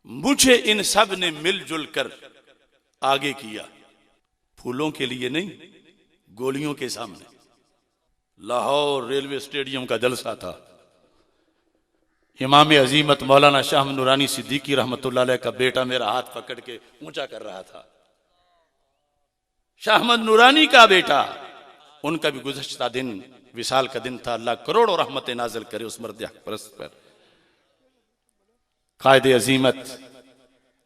मुझे इन सब ने मिलजुल कर आगे किया, फूलों के लिए नहीं, गोलियों के सामने। लाहौर रेलवे स्टेडियम का जलसा था। इमाम अजीमत मौलाना शाह नूरानी सिद्दीकी रहमतुल्लाह अलैह का बेटा मेरा हाथ पकड़ के ऊंचा कर रहा था। शाह अहमद नूरानी का बेटा, उनका भी गुज़श्ता दिन विसाल का दिन था। अल्लाह करोड़ों रहमतें नाज़िल करे उस मर्द हक़ परस्त पर। कायदे अजीमत,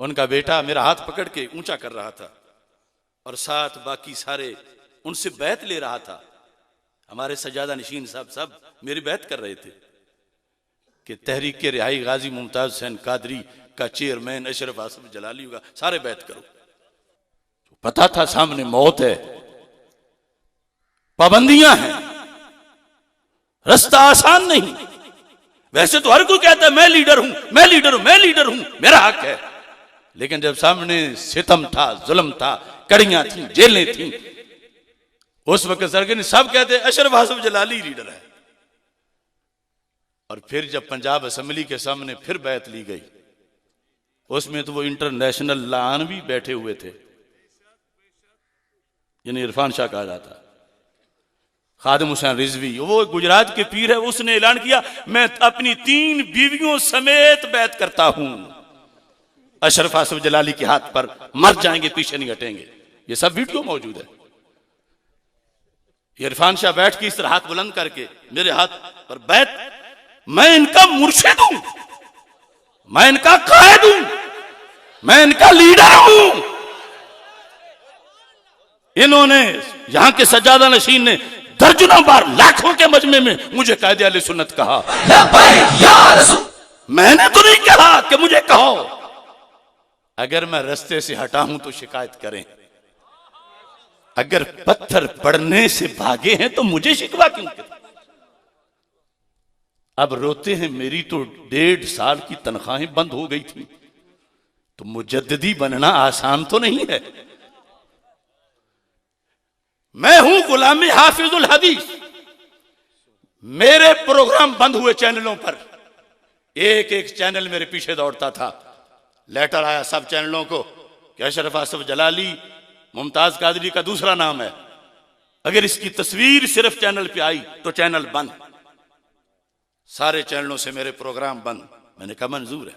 उनका बेटा मेरा हाथ पकड़ के ऊंचा कर रहा था और साथ बाकी सारे उनसे बैत ले रहा था। हमारे सजादा नशीन साहब सब मेरी बैत कर रहे थे कि तहरीक रिहाई गाजी मुमताज हुसैन कादरी का चेयरमैन अशरफ आसिफ जलाली होगा, सारे बैत करो। पता था सामने मौत है, पाबंदियां हैं, रास्ता आसान नहीं। वैसे तो हर कोई कहता है मैं लीडर हूं, मैं लीडर हूं, मैं लीडर हूं, मेरा हक है। लेकिन जब सामने सितम था, जुल्म था, कड़ियां थी, जेलें थी, उस वक्त सरगन सब कहते अशरफ आसिफ जलाली लीडर है। और फिर जब पंजाब असेंबली के सामने फिर बैत ली गई, उसमें तो वो इंटरनेशनल लान भी बैठे हुए थे, यानी इरफान शाह कहा जाता, खादिम हुसैन रिजवी, वो गुजरात के पीर है। उसने ऐलान किया मैं अपनी 3 बीवियों समेत बैत करता हूं, अशरफ आसिफ जलाली के हाथ पर, मर जाएंगे पीछे नहीं हटेंगे। ये सब वीडियो मौजूद है। इरफान शाह बैठ के इस तरह हाथ बुलंद करके मेरे हाथ पर बैत, मैं इनका मुर्शिद हूं, मैं इनका कायद हूं, मैं इनका लीडर हूं। इन्होंने यहां के सज्जादा नशीन ने दर्जनों बार लाखों के मजमे में मुझे कायदे अहले सुन्नत कहा। मैंने तो नहीं कहा कि मुझे कहो। अगर मैं रास्ते से हटा हूं तो शिकायत करें, अगर पत्थर पड़ने से भागे हैं तो मुझे शिकवा क्यों करें? अब रोते हैं मेरी तो 1.5 साल की तनख्वाहें बंद हो गई थी। तो मुजद्दिदी बनना आसान तो नहीं है। मैं हूं गुलामी हाफिजुल हदीस। मेरे प्रोग्राम बंद हुए चैनलों पर, एक एक चैनल मेरे पीछे दौड़ता था। लेटर आया सब चैनलों को कि अशरफ आसिफ जलाली मुमताज कादरी का दूसरा नाम है, अगर इसकी तस्वीर सिर्फ चैनल पे आई तो चैनल बंद। सारे चैनलों से मेरे प्रोग्राम बंद। मैंने कहा मंजूर है।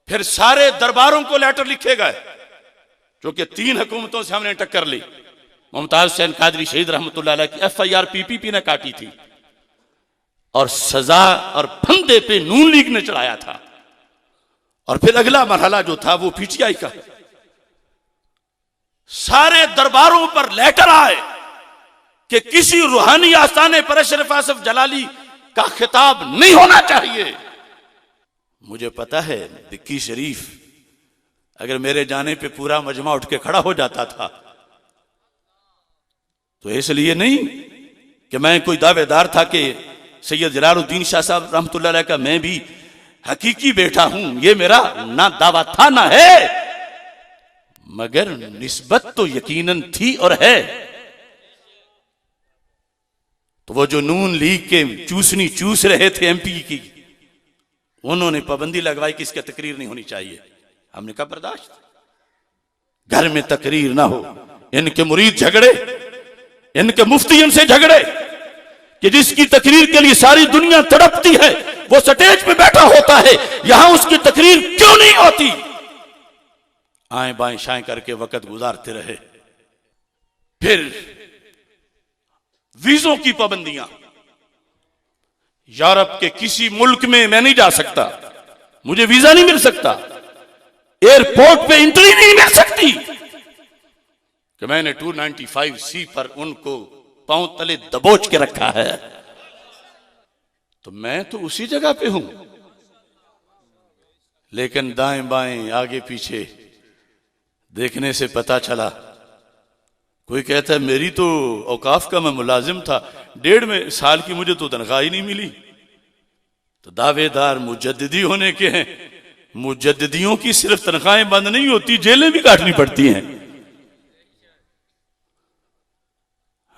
फिर सारे दरबारों को लेटर लिखे गए, क्योंकि 3 हुकूमतों से हमने टक्कर ली। मुमताज हुसैन कादरी शहीद रहमतुल्लाह अलैह की FIR PPP ने काटी थी और सजा और फंदे पे नून लीग ने चढ़ाया था। और फिर अगला मरहला जो था वो PTI का। सारे दरबारों पर लेटर आए कि किसी रूहानी आस्थाने पर अशरफ आसिफ जलाली का खिताब नहीं होना चाहिए। मुझे पता है बिक्की शरीफ, अगर मेरे जाने पे पूरा मजमा उठ के खड़ा हो जाता था तो इसलिए नहीं कि मैं कोई दावेदार था कि सैयद जलालुद्दीन शाह साहब रहमतुल्लाह अलैह का मैं भी हकीकी बेटा हूं। ये मेरा ना दावा था ना है, मगर निस्बत तो यकीनन थी और है। तो वो जो नून लीग के चूसनी चूस रहे थे MP की, उन्होंने पाबंदी लगवाई कि इसकी तकरीर नहीं होनी चाहिए। हमने कहा बर्दाश्त, घर में तकरीर ना हो। इनके मुरीद झगड़े, इनके मुफ्ती इनसे झगड़े कि जिसकी तकरीर के लिए सारी दुनिया तड़पती है वो स्टेज पे बैठा होता है, यहां उसकी तकरीर क्यों नहीं होती? आए बाएं शाएं करके वक्त गुजारते रहे। फिर वीजों की पाबंदियां, यूरोप के किसी मुल्क में मैं नहीं जा सकता, मुझे वीजा नहीं मिल सकता, एयरपोर्ट पे एंट्री नहीं मिल सकती कि मैंने 295C पर उनको पांव तले दबोच के रखा है। तो मैं तो उसी जगह पे हूं, लेकिन दाएं बाएं आगे पीछे देखने से पता चला, कोई कहता है मेरी तो औकाफ का मैं मुलाजिम था, 1.5 साल की मुझे तो तनख्वाह ही नहीं मिली। तो दावेदार मुजद्दिदी होने के हैं, मुजद्दिदियों की सिर्फ तनख्वाहें बंद नहीं होती, जेलें भी काटनी पड़ती हैं।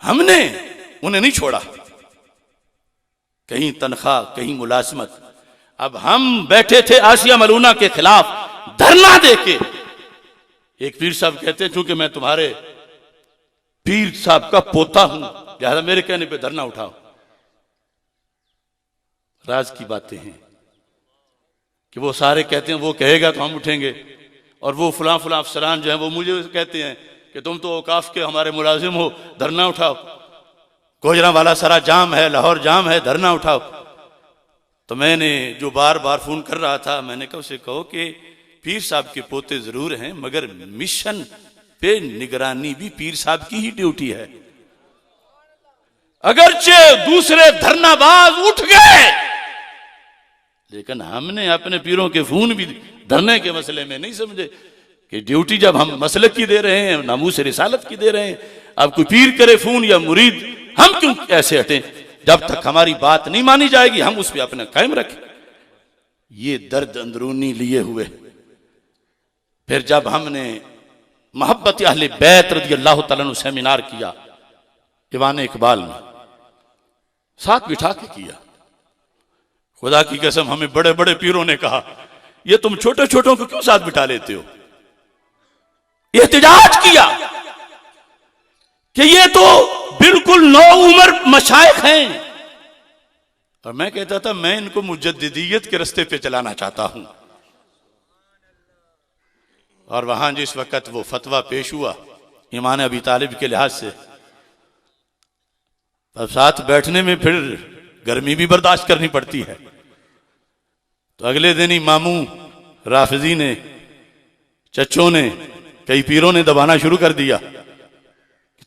हमने उन्हें नहीं छोड़ा, कहीं तनख्वाह कहीं मुलाजमत। अब हम बैठे थे आसिया मलूना के खिलाफ धरना देके। एक पीर साहब कहते हैं चूंकि मैं तुम्हारे पीर साहब का पोता हूं लिहाजा मेरे कहने पे धरना उठाओ। राज की बातें हैं कि वो सारे कहते हैं वो कहेगा तो हम उठेंगे, और वो फलां फलां अफसरान जो हैं वो मुझे कहते हैं कि तुम तो औकाफ के हमारे मुलाजिम हो, धरना उठाओ। गुजरांवाला सारा जाम है, लाहौर जाम है, धरना उठाओ। तो मैंने जो बार बार फोन कर रहा था, मैंने कहा उसे कहो कि पीर साहब के पोते जरूर हैं मगर मिशन पे निगरानी भी पीर साहब की ही ड्यूटी है। अगरचे दूसरे धरनाबाज उठ गए, लेकिन हमने अपने पीरों के खून भी धरने के मसले में नहीं समझे कि ड्यूटी जब हम मसलक की दे रहे हैं, नामूस रिसालत की दे रहे हैं, अब कोई पीर करे खून या मुरीद, हम क्यों ऐसे हटें? जब तक हमारी बात नहीं मानी जाएगी हम उस पर अपना कायम रखें। ये दर्द अंदरूनी लिए हुए। फिर जब हमने मोहब्बत अहले बैत रज़ी अल्लाह तआला अन्हु सेमिनार किया दीवान इकबाल में, साथ बिठा के किया, खुदा की कसम हमें बड़े बड़े पीरों ने कहा ये तुम छोटे छोटों को क्यों साथ बिठा लेते हो? एहतिजाज किया कि ये तो बिल्कुल नौ उम्र मशाइख हैं, और मैं कहता था मैं इनको मुजद्दिदियत के रास्ते पे चलाना चाहता हूं। और वहां जिस वक्त वो फतवा पेश हुआ ईमान अबी तालिब के लिहाज से, अब साथ बैठने में फिर गर्मी भी बर्दाश्त करनी पड़ती है। तो अगले दिन ही मामू राफिजी ने, चच्चों ने, कई पीरों ने दबाना शुरू कर दिया।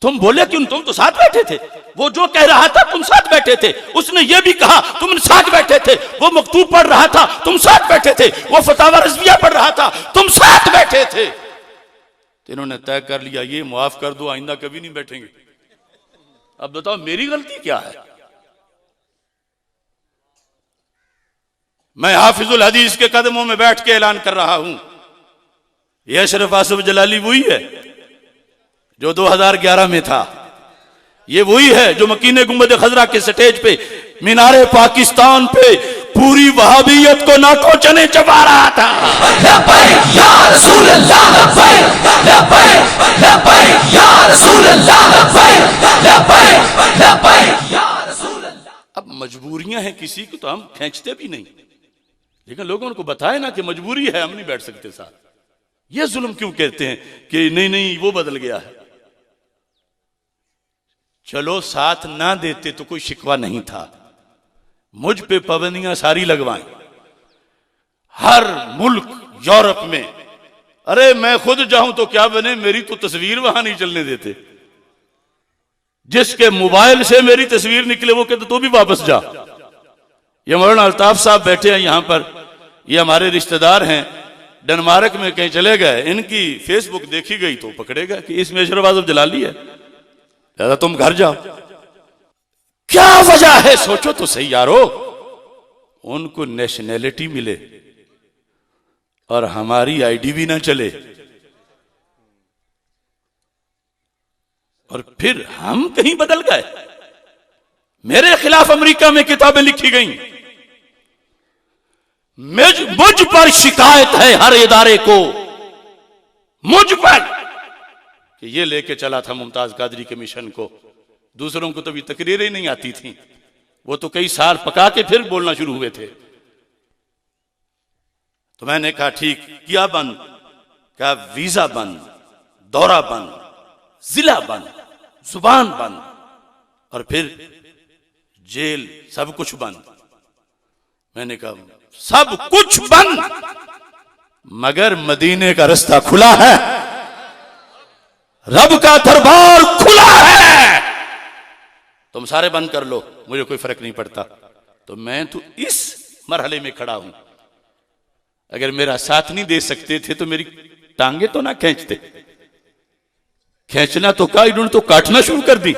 तुम बोले क्यों? तुम तो साथ बैठे थे। वो जो कह रहा था तुम साथ बैठे थे, उसने ये भी कहा तुम साथ बैठे थे। वो मकतूब पढ़ रहा था तुम साथ बैठे थे। वो फतावा रज़विया पढ़ रहा था तुम साथ बैठे थे। तो इन्होंने तय कर लिया ये मुआफ कर दो, आइंदा कभी नहीं बैठेंगे। अब बताओ मेरी गलती क्या है? मैं हाफिजुल हदीस के कदमों में बैठ के ऐलान कर रहा हूं, यह अशरफ आसिफ जलाली वही है जो 2011 में था। ये वही है जो मकीने गुंबद खजरा के स्टेज पे मीनारे पाकिस्तान पे पूरी वहाबियत को नाकों चने चबा रहा था। अब मजबूरियां हैं किसी की तो हम खींचते भी नहीं, लेकिन लोगों को बताए ना कि मजबूरी है, हम नहीं बैठ सकते साथ। ये जुल्म क्यों कहते हैं कि नहीं नहीं वो बदल गया है? चलो साथ ना देते तो कोई शिकवा नहीं था, मुझ पे पाबंदियां सारी लगवाएं। हर मुल्क यूरोप में, अरे मैं खुद जाऊं तो क्या बने, मेरी तो तस्वीर वहां नहीं चलने देते। जिसके मोबाइल से मेरी तस्वीर निकले वो कहते तो भी वापस जा। ये मौलाना अल्ताफ साहब बैठे हैं यहां पर, ये हमारे रिश्तेदार हैं, डेनमार्क में कहीं चले गए, इनकी फेसबुक देखी गई तो पकड़ेगा कि इसमें अशरफ आसिफ जलाली है, दादा तुम घर जाओ। क्या वजह है सोचो तो सही यारो। उनको नेशनैलिटी मिले और हमारी आईडी भी ना चले, और फिर हम कहीं बदल गए। मेरे खिलाफ अमेरिका में किताबें लिखी गई, मुझ पर शिकायत है हर इदारे को, मुझ पर कि ये लेके चला था मुमताज कादरी के मिशन को। दूसरों को तो भी तकरीरें नहीं आती थी, वो तो कई साल पका के फिर बोलना शुरू हुए थे। तो मैंने कहा ठीक किया बंद, कहा वीजा बंद, दौरा बंद, जिला बंद, जुबान बंद, और फिर जेल, सब कुछ बंद। मैंने कहा सब कुछ बंद मगर मदीने का रास्ता खुला है, रब का दरबार खुला है, तुम सारे बंद कर लो, मुझे कोई फर्क नहीं पड़ता। तो मैं तो इस मरहले में खड़ा हूं। अगर मेरा साथ नहीं दे सकते थे तो मेरी टांगे तो ना खींचते, खींचना तो का इन्होंने तो काटना शुरू कर दी।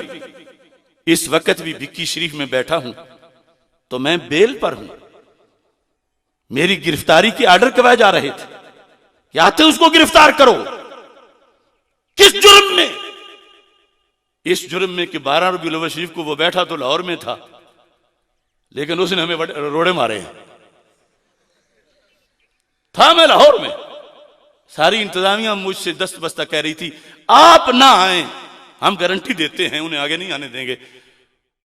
इस वक्त भी भिक्की शरीफ में बैठा हूं तो मैं बेल पर हूं। मेरी गिरफ्तारी के आर्डर करवाए जा रहे थे कि आते उसको गिरफ्तार करो। किस जुर्म में? इस जुर्म में कि 12 रबीउल अव्वल शरीफ को वो बैठा तो लाहौर में था, लेकिन उसने हमें रोड़े मारे हैं। था मैं लाहौर में, सारी इंतजामिया मुझसे दस्त बस्ता कह रही थी आप ना आए, हम गारंटी देते हैं उन्हें आगे नहीं आने देंगे।